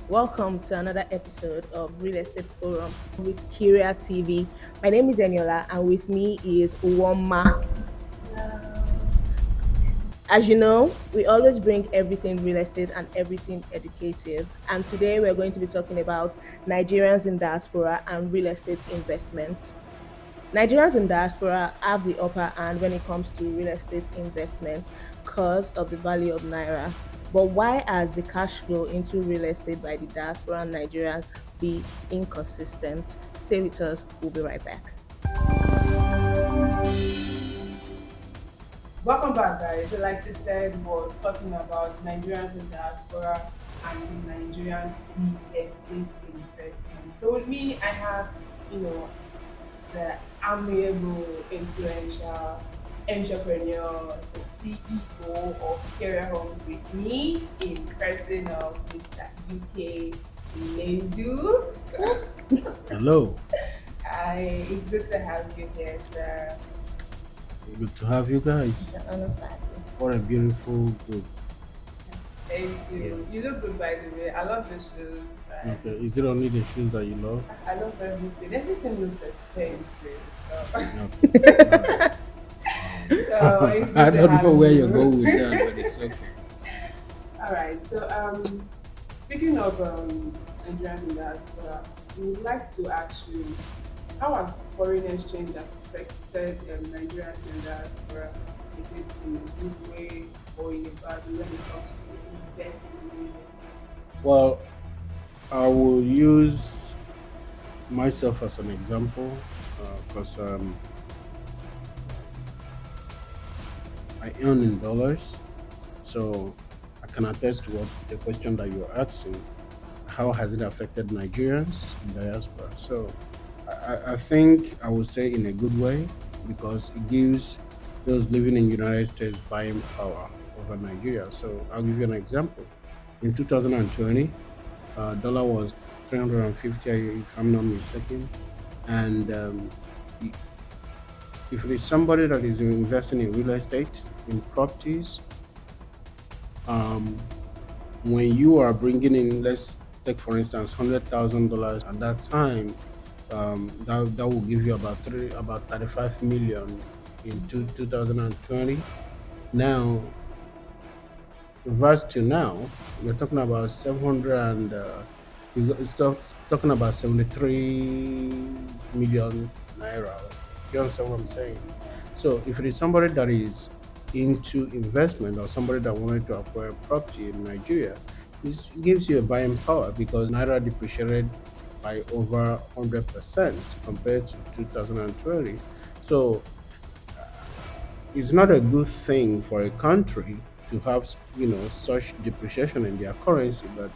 Welcome to another episode of Real Estate Forum with Kerae TV. My name is Eniola, and with me is 𝗖𝗢𝗡𝗡𝗖𝗧. As you know, we always bring everything real estate and everything educative. And today we're going to be talking about Nigerians in diaspora and real estate investment. Nigerians in diaspora have the upper hand when it comes to real estate investment because of the value of Naira. But why has the cash flow into real estate by the diaspora and Nigerians be inconsistent? Stay with us, we'll be right back. Welcome back, guys. So, like she said, we're talking about Nigerians in diaspora and the Nigerian real estate investment. So, with me, I have, the amiable, influential entrepreneur, the CEO of Kerae Homes with me in person of Mr. UK Lendus. Hello, Hi, it's good to have you here, sir. good to have you guys. It's an honor to have you. What a beautiful group. Thank Yeah. you. You look good, by the way. I love the shoes. Okay, is it only the shoes that you love? I love everything. Everything looks expensive. Okay. All right. So it's good I to don't have know where you. you're going with that, but it's okay. All right. So speaking of Nigerian in diaspora, we would like to ask you, how has foreign exchange affected Nigerians in diaspora? Is it in a good way or in a bad way when it comes to investing in real estate? Well, I will use myself as an example because I earn in dollars. So I can attest to what the question that you're asking. How has it affected Nigerians in diaspora? So I think I would say in a good way because it gives those living in United States buying power over Nigeria. So I'll give you an example. In 2020, dollar was 350, if I'm not mistaken. And i- if it is somebody that is investing in real estate, in properties, um, when you are bringing in, let's take for instance, $100,000 at that time, that will give you about 35 million in 2020. Now, reverse to now, we're talking about 700 and it's talking about 73 million naira. You understand what I'm saying? So if it is somebody that is into investment or somebody that wanted to acquire property in Nigeria, this gives you a buying power because naira depreciated by over 100% compared to 2020. So it's not a good thing for a country to have such depreciation in their currency. But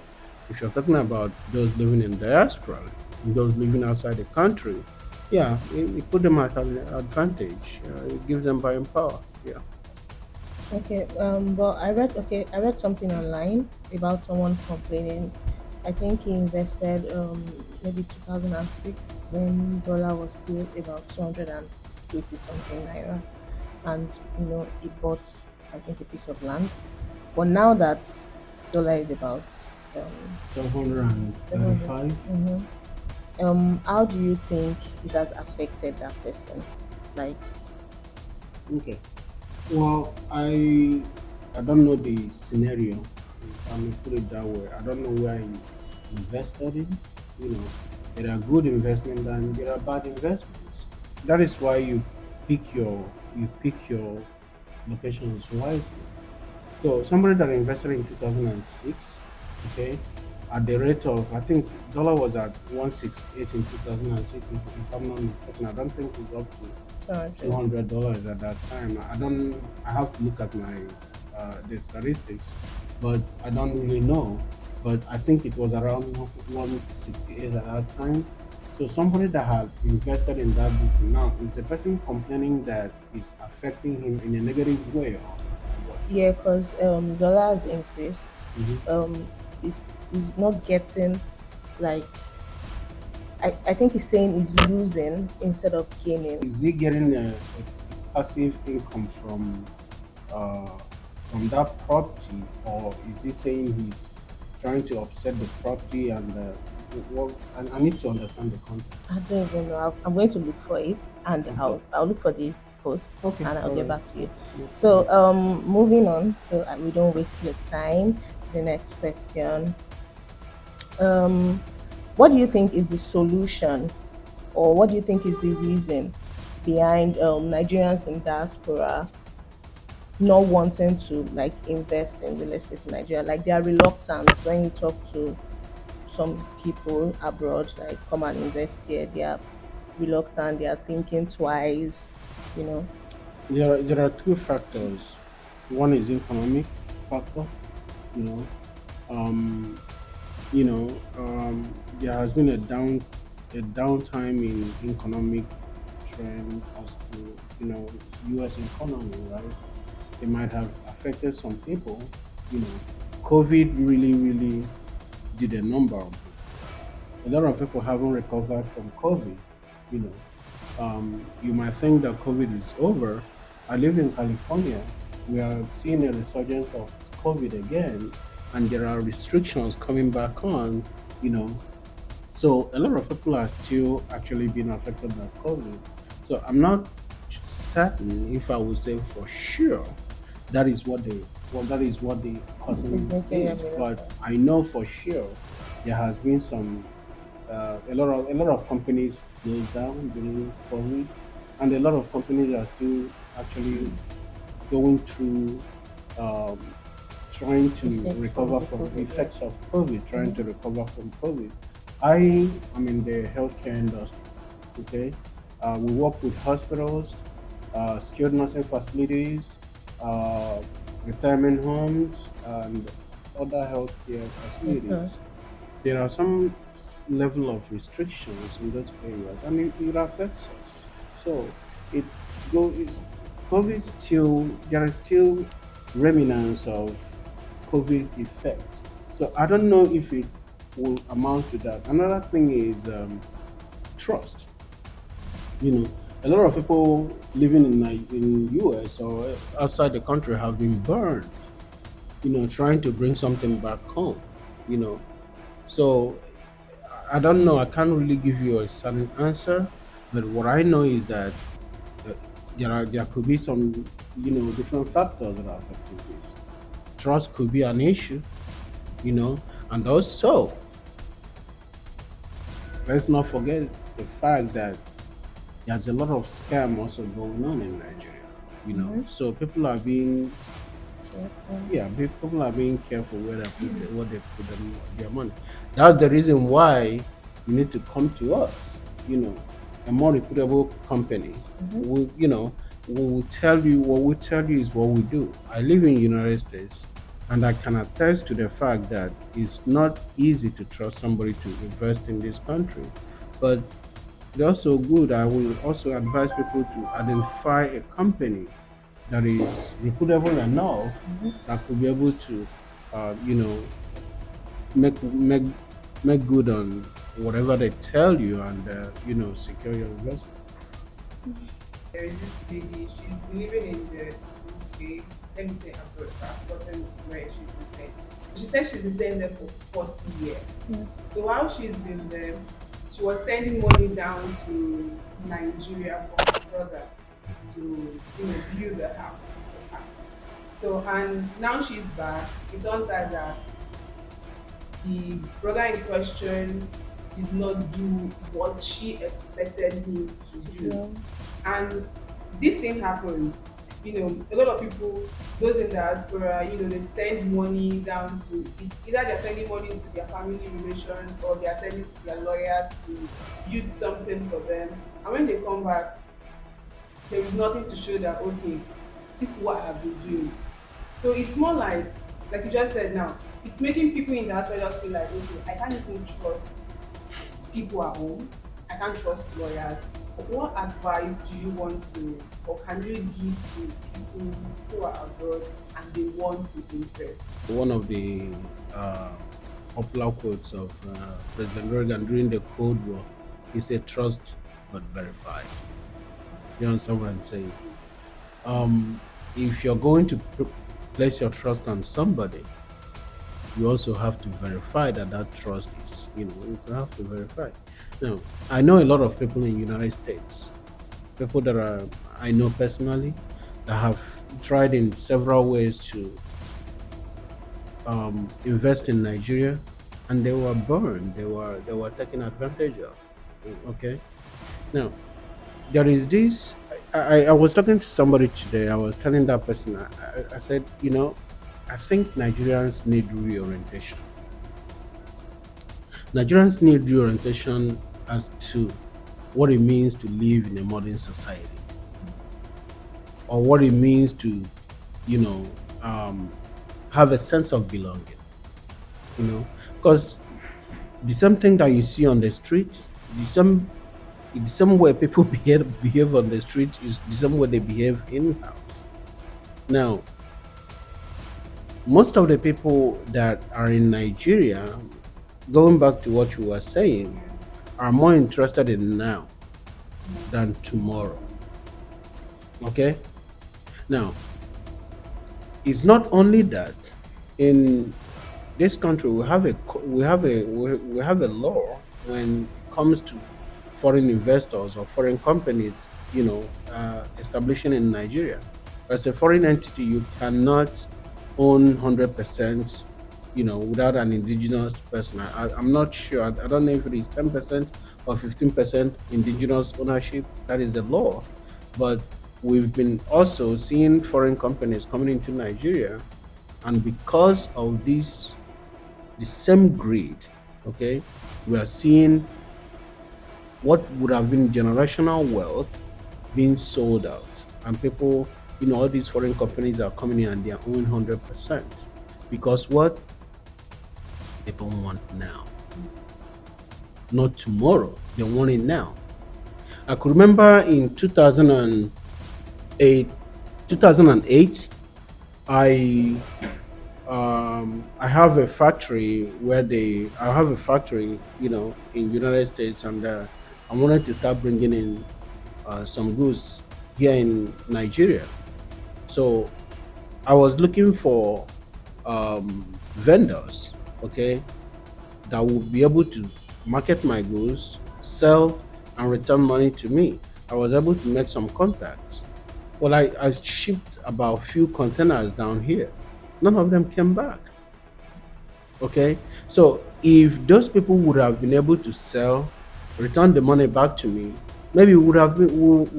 if you're talking about those living in diaspora, those living outside the country, yeah, it put them at an advantage. It gives them buying power. Yeah. Okay, but I read something online about someone complaining. I think he invested maybe 2006 when dollar was still about 280 something naira, and he bought I think a piece of land. But now that dollar is about 700, 735. how do you think it has affected that person? Like, Okay. Well, I don't know the scenario. If I may put it that way. I don't know where he invested in. You know, there are good investments and there are bad investments. That is why you pick your locations wisely. So somebody that invested in 2006, okay, at the rate of, I think dollar was at 168 in 2006. If I'm not mistaken, I don't think it's up to 200. $200 at that time. I don't. I have to look at my the statistics, but I don't really know. But I think it was around 168 at that time. So somebody that had invested in that business now, is the person complaining that it's affecting him in a negative way or what? Yeah, because dollar has increased. Mhm. Is not getting, like, I think he's saying he's losing instead of gaining. Is he getting a passive income uh, from that property, or is he saying trying to upset the property and well, I need to understand the context. I don't even know. I'm going to look for it, and Okay. I'll look for the post, Okay. and I'll All get right. back to you. No So problem. moving on, so we don't waste your time, to the next question. Um, what do you think is the solution, or what do you think is the reason behind Nigerians in diaspora not wanting to like invest in real estate in Nigeria? Like they are reluctant when you talk to some people abroad, like come and invest here. They are reluctant. They are thinking twice. You know. There are two factors. One is economic factor. You know, um, there has been a downtime in economic trend as to U.S. economy, right? It might have affected some people. You know, COVID really did a number on people. A lot of people haven't recovered from COVID. You you might think that COVID is over. I live in California. We are seeing a resurgence of COVID again, and there are restrictions coming back on. You know, so a lot of people are still actually being affected by COVID. So I'm not certain if I would say for sure that is what the It's causing making them is, but reluctant. I know for sure there has been a lot of companies closed down during COVID, and a lot of companies are still actually going through um, trying to Effects from recover the from COVID. Yeah. effects of COVID, trying Mm-hmm. to recover from COVID. I am in the healthcare industry. Okay, we work with hospitals, skilled nursing facilities, uh, retirement homes, and other healthcare Okay. facilities. There are some level of restrictions in those areas, and it affects us. So it go is COVID still there is still remnants of COVID effect. So I don't know if it will amount to that. Another thing is trust. A lot of people living in US or outside the country have been burned. Trying to bring something back home. You know, so I don't know. I can't really give you a certain answer, but what I know is that uh, there could be some different factors that are affecting this. Trust could be an issue, and also let's not forget the fact that there's a lot of scam also going on in Nigeria. Mm-hmm. So people are being Careful. yeah, people are being careful where they put what they put their money. That's the reason why you need to come to us. A more reputable company. Mm-hmm. We will tell you what we tell you is what we do. I live in United States, and I can attest to the fact that it's not easy to trust somebody to invest in this country. But it's also good. I will also advise people to identify a company that is reputable enough that could be able to, you know, make make make good on whatever they tell you and secure your investment. There is this lady, she's been living in the UK, let me say abroad, but I've forgotten where she's been staying. She said she's been staying there for 40 years. Yeah. So while she's been there, she was sending money down to Nigeria for her brother to, build a house for her. So, and now she's back. It turns out that the brother in question did not do what she expected him to To do. do. And this thing happens. A lot of people, those in diaspora, they send money down to, it's either they're sending money to their family relations or they're sending to their lawyers to build something for them. And when they come back, there is nothing to show that, okay, this is what I've been doing. So it's more like you just said now, it's making people in diaspora just feel like, okay, I can't even trust people at home. I can't trust lawyers. But what advice do you want to, or can you give to people who are abroad and they want to invest? One of the popular quotes of President Reagan during the Cold War, he said, "Trust but verify." You understand what I'm saying? If you're going to place your trust on somebody, you also have to verify that that trust is, you have to verify. Now, I know a lot of people in United States, people that are I know personally, that have tried in several ways to invest in Nigeria, and they were burned. They were taken advantage of. Okay. Now there is this. I was talking to somebody today. I was telling that person. I said, I think Nigerians need reorientation. Nigerians need reorientation as to what it means to live in a modern society, or what it means to, you know, um, have a sense of belonging. Because the same thing that you see on the street, the same way people behave on the street is the same way they behave in house. Now, most of the people that are in Nigeria, going back to what you were saying, are more interested in now than tomorrow. Okay? Now, it's not only that. In this country, we have a law when it comes to foreign investors or foreign companies, establishing in Nigeria. As a foreign entity, you cannot own 100%, without an indigenous person. I'm not sure. I don't know if it is 10% or 15% indigenous ownership. That is the law. But we've been also seeing foreign companies coming into Nigeria, and because of this, the same greed, okay, we are seeing what would have been generational wealth being sold out. And people, all these foreign companies are coming in and they are owning 100%. Because what? People want now, not tomorrow. They want it now. I could remember in 2008, 2008, I I have a factory I have a factory, in United States, and I wanted to start bringing in some goods here in Nigeria. So I was looking for vendors, okay, that would be able to market my goods, sell, and return money to me. I was able to make some contacts. Well, I shipped about few containers down here. None of them came back. Okay. So if those people would have been able to sell, return the money back to me, maybe we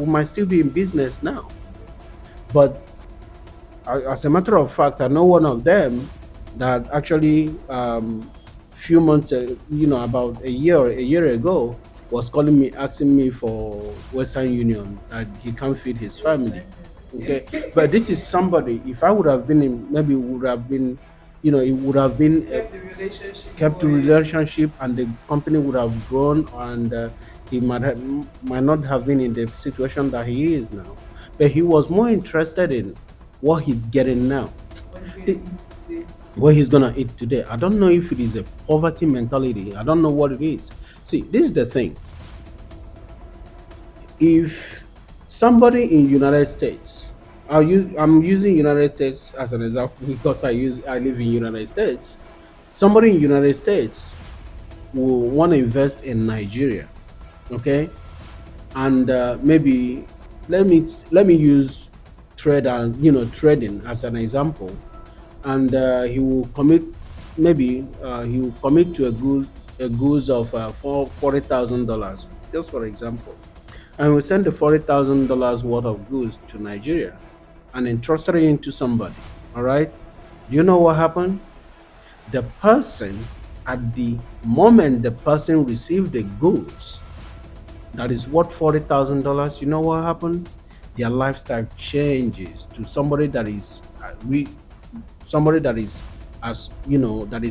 might still be in business now. But as a matter of fact, I know one of them that actually few months, about a year ago, was calling me, asking me for Western Union that he can't feed his family. Okay, but this is somebody. If I would have been in, maybe it would have been, it would have been Kept the relationship kept the going. relationship, and the company would have grown, and he might not have been in the situation that he is now. But he was more interested in what he's getting now, What you the- gonna eat today? what he's gonna eat today. I don't know if it is a poverty mentality. I don't know what it is. See, this is the thing. If somebody in United States, I'm using United States as an example because I live in United States. Somebody in United States will want to invest in Nigeria, okay, and maybe let me use trading as an example, and he will commit to a goods of $40,000, just for example, and we send the $40,000 worth of goods to Nigeria and entrusted it into somebody. All right, do you know what happened? The person, at the moment the person received the goods that is worth $40,000, you know what happened? Their lifestyle changes to somebody that is, as that is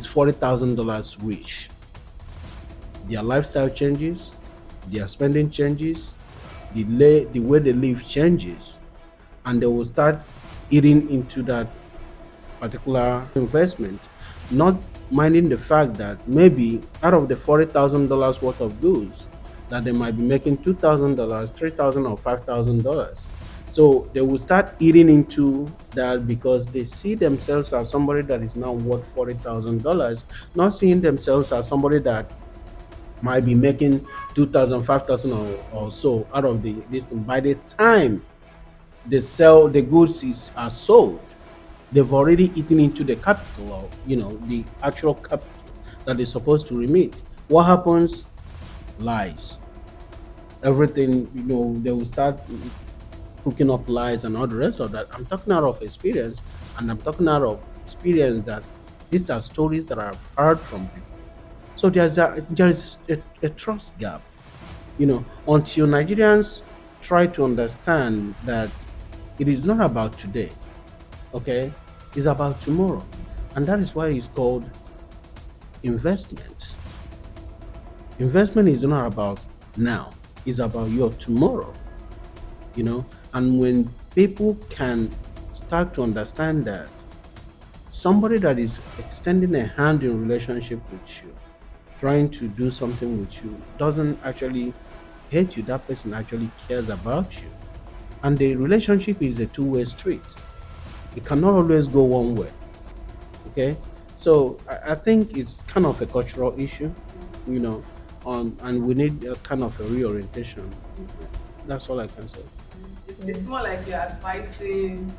$40,000 rich. Their lifestyle changes, their spending changes, the way they live changes, and they will start eating into that particular investment, not minding the fact that maybe out of the $40,000 worth of goods, that they might be making $2,000, $3,000, or $5,000. So they will start eating into that because they see themselves as somebody that is now worth $40,000, not seeing themselves as somebody that might be making 2,000, 5,000, or so out of the this thing. By the time they sell the goods are sold, they've already eaten into the capital, or the actual capital that is supposed to remit. What happens? Lies. Everything, they will start cooking up lies and all the rest of that. I'm talking out of experience, and I'm talking out of experience that these are stories that I've heard from people. So there is a trust gap, until Nigerians try to understand that it is not about today, okay? It's about tomorrow. And that is why it's called investment. Investment is not about now, it's about your tomorrow, you know. And when people can start to understand that somebody that is extending a hand in relationship with you, trying to do something with you, doesn't actually hate you, that person actually cares about you. And the relationship is a two-way street. It cannot always go one way. Okay. So I think it's kind of a cultural issue, you know, and we need a kind of a reorientation. That's all I can say. It's more like you're advising,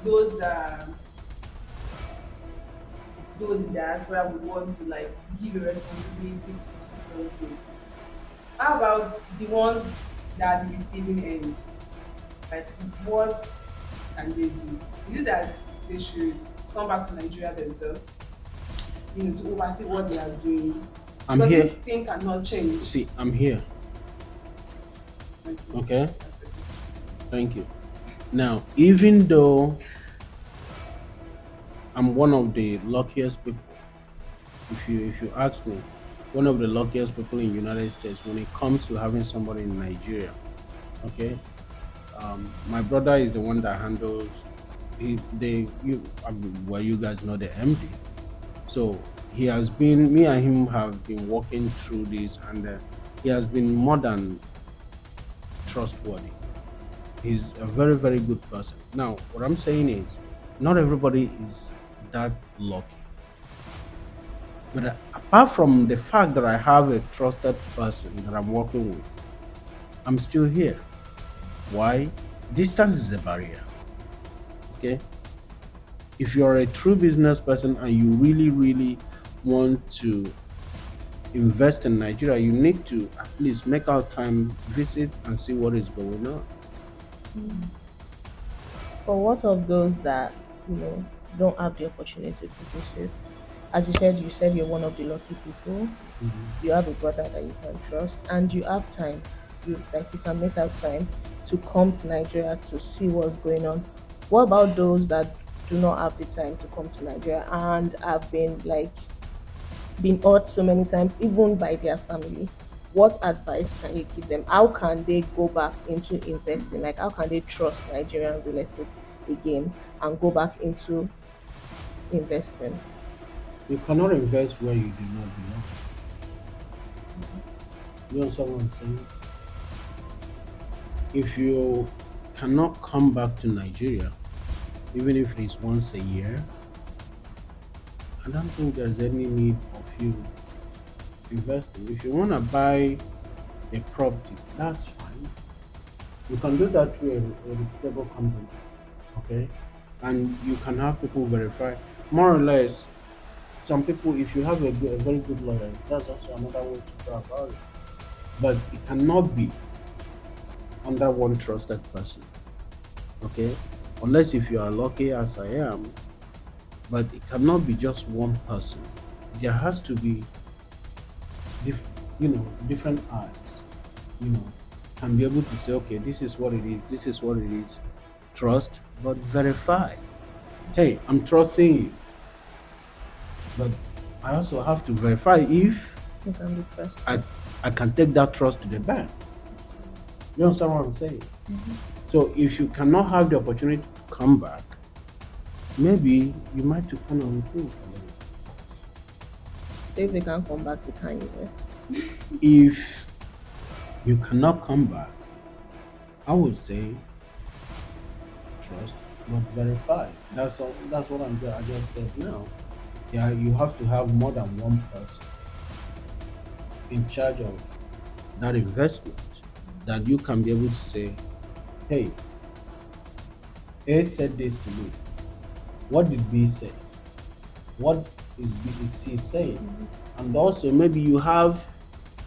those in diaspora would want to like give a responsibility to do something. How about the ones that are the receiving end? Like, what can they do? Is it that they should come back to Nigeria themselves, to oversee what they are doing? I'm Because here. this thing cannot change. See, I'm here. Okay. Okay. That's okay. Thank you. Now, even though I'm one of the luckiest people, if you ask me, one of the luckiest people in the United States when it comes to having somebody in Nigeria. Okay. My brother is the one that handles. Well, you guys know the MD. So he has been. Me and him have been working through this, and he has been more than trustworthy. He's a very, very good person. Now, what I'm saying is, not everybody is that lucky. But apart from the fact that I have a trusted person that I'm working with, I'm still here. Why? Distance is a barrier. Okay. If you're a true business person and you really, really want to invest in Nigeria, you need to at least make out time, visit, and see what is going on. But what of those that, don't have the opportunity to visit? As you said you're one of the lucky people. Mhm. You have a brother that you can trust, and you have time. You can make out time to come to Nigeria to see what's going on. What about those that do not have the time to come to Nigeria and have been hurt so many times, even by their family? What advice can you give them? How can they go back into investing? Like, how can they trust Nigerian real estate again and go back into investing? You cannot invest where you do not belong. You understand what I'm saying? If you cannot come back to Nigeria, even if it is once a year, I don't think there's any need of you investing. If you want to buy a property, that's fine. You can do that through a reputable company, okay? And you can have people verify. More or less, some people, if you have a very good lawyer, that's also another way to go about it. But it cannot be under one trusted person, okay? Unless if you are lucky as I am, but it cannot be just one person. There has to be, different eyes, you know, can be able to say, okay, this is what it is, this is what it is. Trust, but verify. Hey, I'm trusting you, but I also have to verify if You can be I, trusted. I can take that trust to the bank. You understand what I'm saying? So if you cannot have the opportunity to come back, maybe you might to kind of rethink a little. So if they can't come back, they can't invest. If you cannot come back, I would say trust but verify. That's all. That's what I just said now. Yeah, you have to have more than one person in charge of that investment that you can be able to say, hey, A said this to me. What did B say? What is C saying? And also, maybe you have,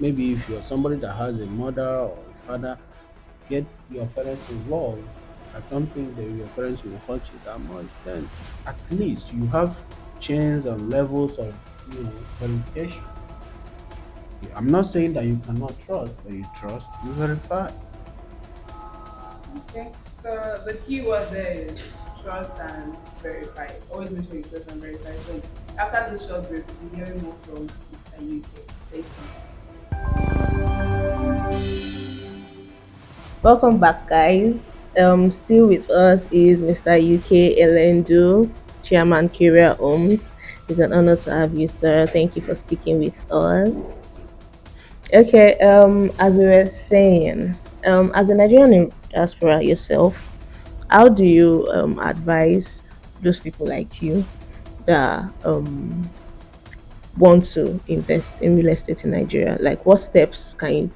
maybe if you're somebody that has a mother or a father, get your parents involved. I don't think that your parents will hurt you that much. Then at least you have chains and levels of verification. I'm not saying that you cannot trust, but you trust, you verify. Okay. So the key word there is trust and verify. Always make sure you trust and verify. So after this short break, we'll be hearing more from Mr. UK. Stay tuned. Welcome back, guys. Still with us is Mr. UK Elendu, Chairman Kerae Homes. It's an honor to have you, sir. Thank you for sticking with us. Okay. As we were saying, as a Nigerian in diaspora yourself, how do you advise those people like you that want to invest in real estate in Nigeria? Like, what steps can you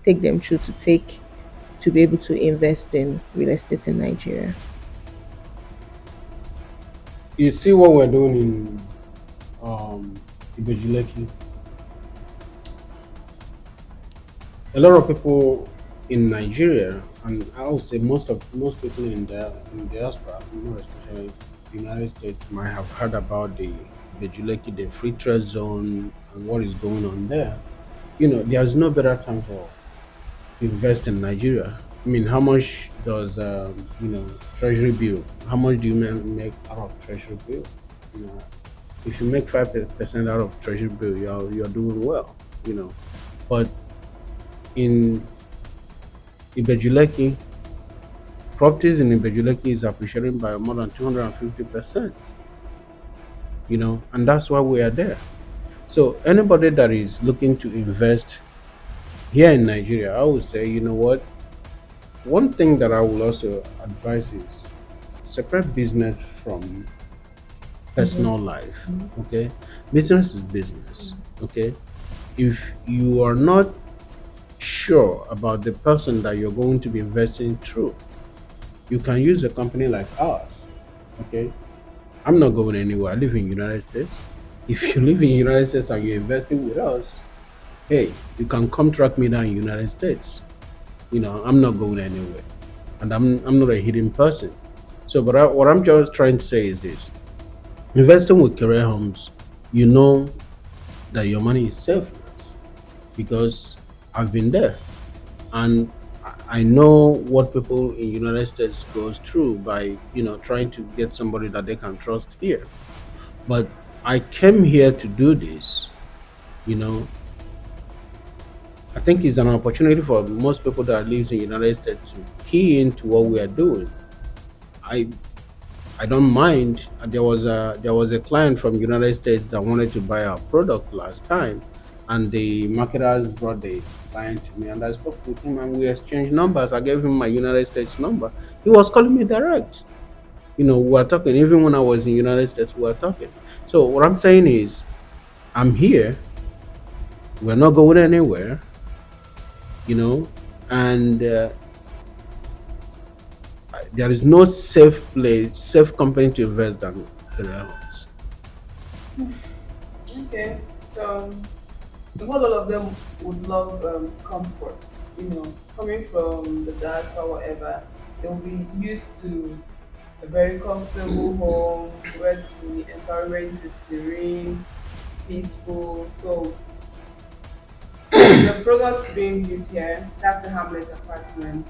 take them through to take to be able to invest in real estate in Nigeria? You see what we're doing in Ibejuleki. A lot of people in Nigeria, and I would say most people in diaspora, more especially the United States, might have heard about the Ibejuleki, the free trade zone, and what is going on there. There's no better time for to invest in Nigeria. I mean, how much does treasury bill? How much do you make out of treasury bill? You know, if you make 5% out of treasury bill, you're doing well. But in Ibejuleki, properties in Ibejuleki is appreciating by more than 250%. And that's why we are there. So anybody that is looking to invest here in Nigeria, I would say, you know what? One thing that I will also advise is separate business from personal life. Okay, business is business. Okay, if you are not sure about the person that you're going to be investing through, you can use a company like ours. Okay, I'm not going anywhere. I live in United States. If you live in United States and you're investing with us, hey, you can come track me down in United States. I'm not going anywhere, and I'm not a hidden person. So, but what I'm just trying to say is this: investing with Kerae Homes, you know that your money is safe with us because I've been there, and I know what people in United States goes through by trying to get somebody that they can trust here. But I came here to do this. You know, I think it's an opportunity for most people that lives in United States to key into what we are doing. I I don't mind. There was a client from United States that wanted to buy our product last time, and the marketers brought the client to me, and I spoke with him, and we exchanged numbers. I gave him my United States number. He was calling me direct. We were talking. Even when I was in United States, we were talking. So what I'm saying is, I'm here. We're not going anywhere. And there is no safe company to invest than Kerae Homes. Okay. So because all of them would love comfort, coming from the diaspora, whatever, they'll be used to a very comfortable home where the environment is serene, peaceful. So the product being built here, that's the Hamlet Apartment.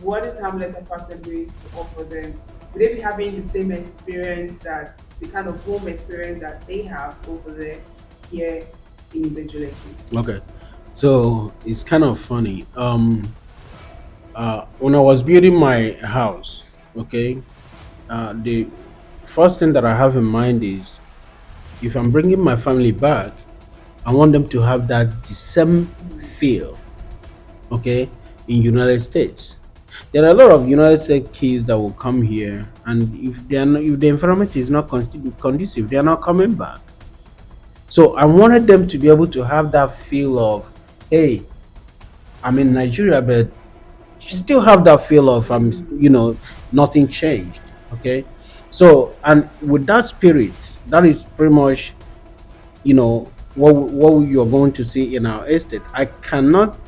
What is Hamlet Apartment going to offer them? Will they be having the same experience, that the kind of home experience that they have over there here in Ibejuleki? Okay, so it's kind of funny. When I was building my house, okay, the first thing that I have in mind is if I'm bringing my family back, I want them to have that the same feel, okay, in United States. there are a lot of United States kids that will come here, and if the environment is not conducive, they are not coming back. So I wanted them to be able to have that feel of, hey, I'm in Nigeria, but still have that feel of nothing changed. Okay, so and with that spirit, that is pretty much what you're going to see in our estate. I cannot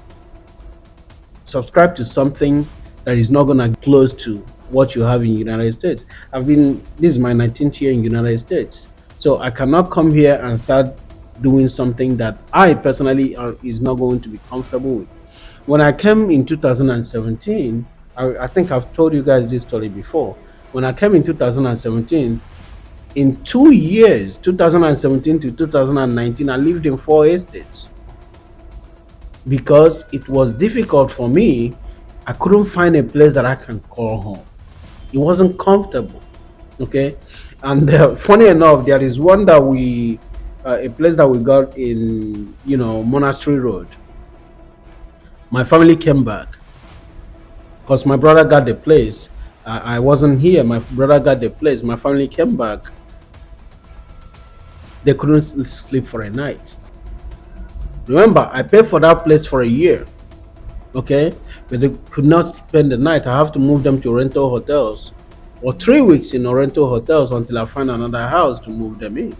subscribe to something that is not going to close to what you have in United States. This is my 19th year in United States, so I cannot come here and start doing something that I personally is not going to be comfortable with. When I came in 2017, I think I've told you guys this story before. When I came in 2017, in 2 years, 2017 to 2019, I lived in 4 estates because it was difficult for me. I couldn't find a place that I can call home. It wasn't comfortable. Okay, and funny enough, there is one that a place that we got in Monastery Road. My family came back because my brother got the place. I wasn't here. My brother got the place. My family came back. They couldn't sleep for a night. Remember, I paid for that place for a year. Okay, but they could not spend the night. I have to move them to rental hotels, or 3 weeks in rental hotels until I find another house to move them in.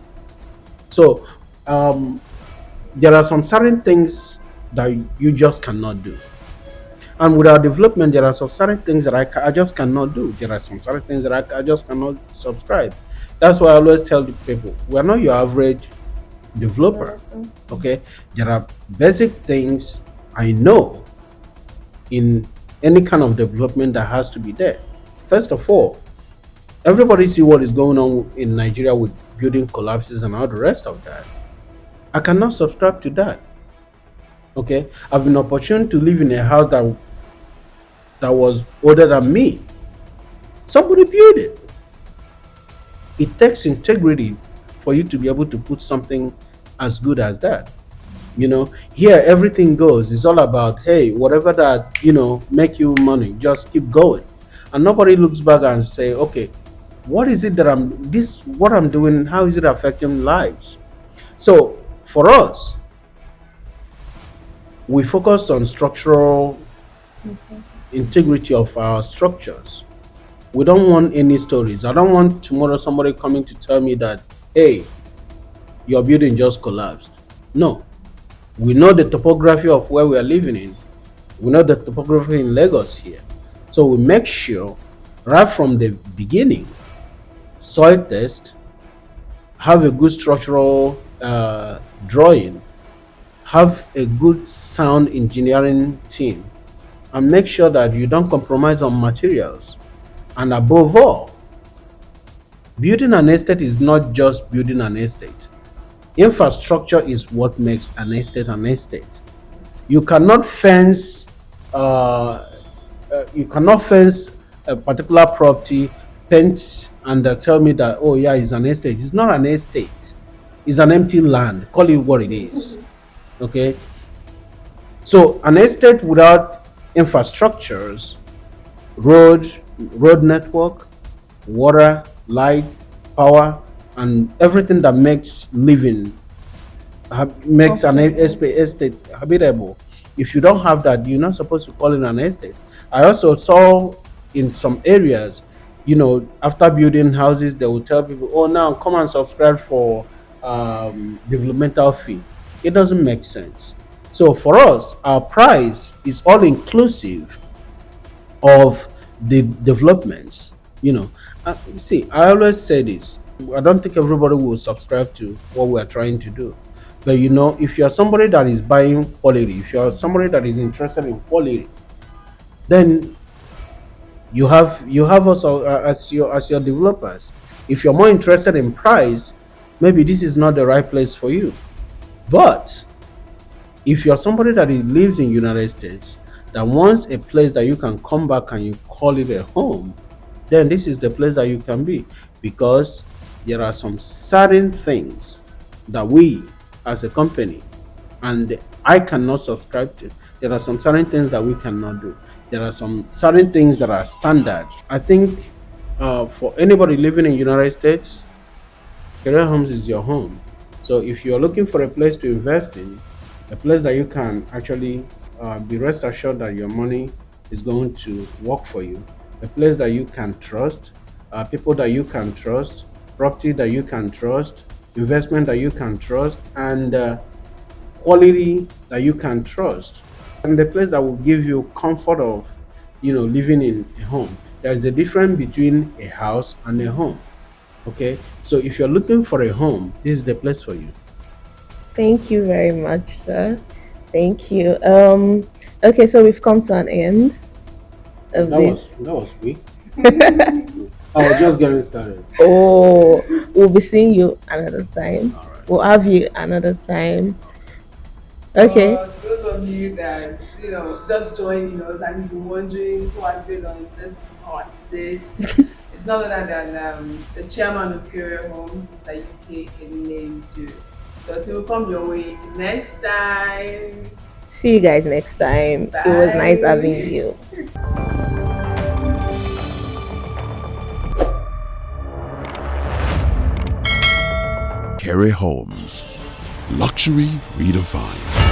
So there are some certain things that you just cannot do. And with our development, there are some certain things that I just cannot do. There are some certain things that I just cannot subscribe. That's why I always tell the people, we're not your average developer. Okay, there are basic things I know in any kind of development that has to be there. First of all, everybody see what is going on in Nigeria with building collapses and all the rest of that. I cannot subscribe to that. Okay, I've been opportune to live in a house that was older than me. Somebody built it. It takes integrity for you to be able to put something as good as that. Here everything goes. It's all about, hey, whatever that make you money, just keep going, and nobody looks back and say, okay, what is it that what I'm doing? How is it affecting lives? So for us, we focus on structural integrity of our structures. We don't want any stories. I don't want tomorrow somebody coming to tell me that, hey, your building just collapsed. No. We know the topography of where we are living in. We know the topography in Lagos here. So we make sure right from the beginning, soil test, have a good structural drawing, have a good sound engineering team, and make sure that you don't compromise on materials. And above all, building an estate is not just building an estate. Infrastructure is what makes an estate an estate. You cannot fence a particular property, paint, and tell me that, oh yeah, it's an estate. It's not an estate. It's an empty land. Call it what it is. Okay. So an estate without infrastructures, road network, water, light, power, and everything that makes living makes an estate habitable. If you don't have that, you're not supposed to call it an estate. I also saw in some areas, after building houses, they will tell people, oh, now come and subscribe for developmental fee. It doesn't make sense. So for us, our price is all inclusive of the developments. See, I always say this. I don't think everybody will subscribe to what we are trying to do. But if you're somebody that is buying quality, if you're somebody that is interested in quality, then you have us as your developers. If you're more interested in price, maybe this is not the right place for you. But if you're somebody that lives in United States, that wants a place that you can come back and you call it a home, then this is the place that you can be, because there are some certain things that we as a company and I cannot subscribe to. There are some certain things that we cannot do. there are some certain things that are standard. I think for anybody living in United States, Kerae Homes is your home. So if you're looking for a place to invest in, a place that you can actually be rest assured that your money is going to work for you, a place that you can trust, people that you can trust, property that you can trust, investment that you can trust, and quality that you can trust, and the place that will give you comfort of, living in a home. There is a difference between a house and a home. Okay, so if you're looking for a home, this is the place for you. Thank you very much, sir. Thank you. Okay, so we've come to an end of That was this. that was quick. I was just getting started. Oh, we'll be seeing you another time. All right. We'll have you another time. Okay. For those of you that just joining us and you've been wondering who has been on this hot seat, it's none other than the chairman of Kerae Homes, Mr. UK Emineju. So till we come your way next time. See you guys next time. It was nice having Bye. you. Kerae Homes. Luxury redefined.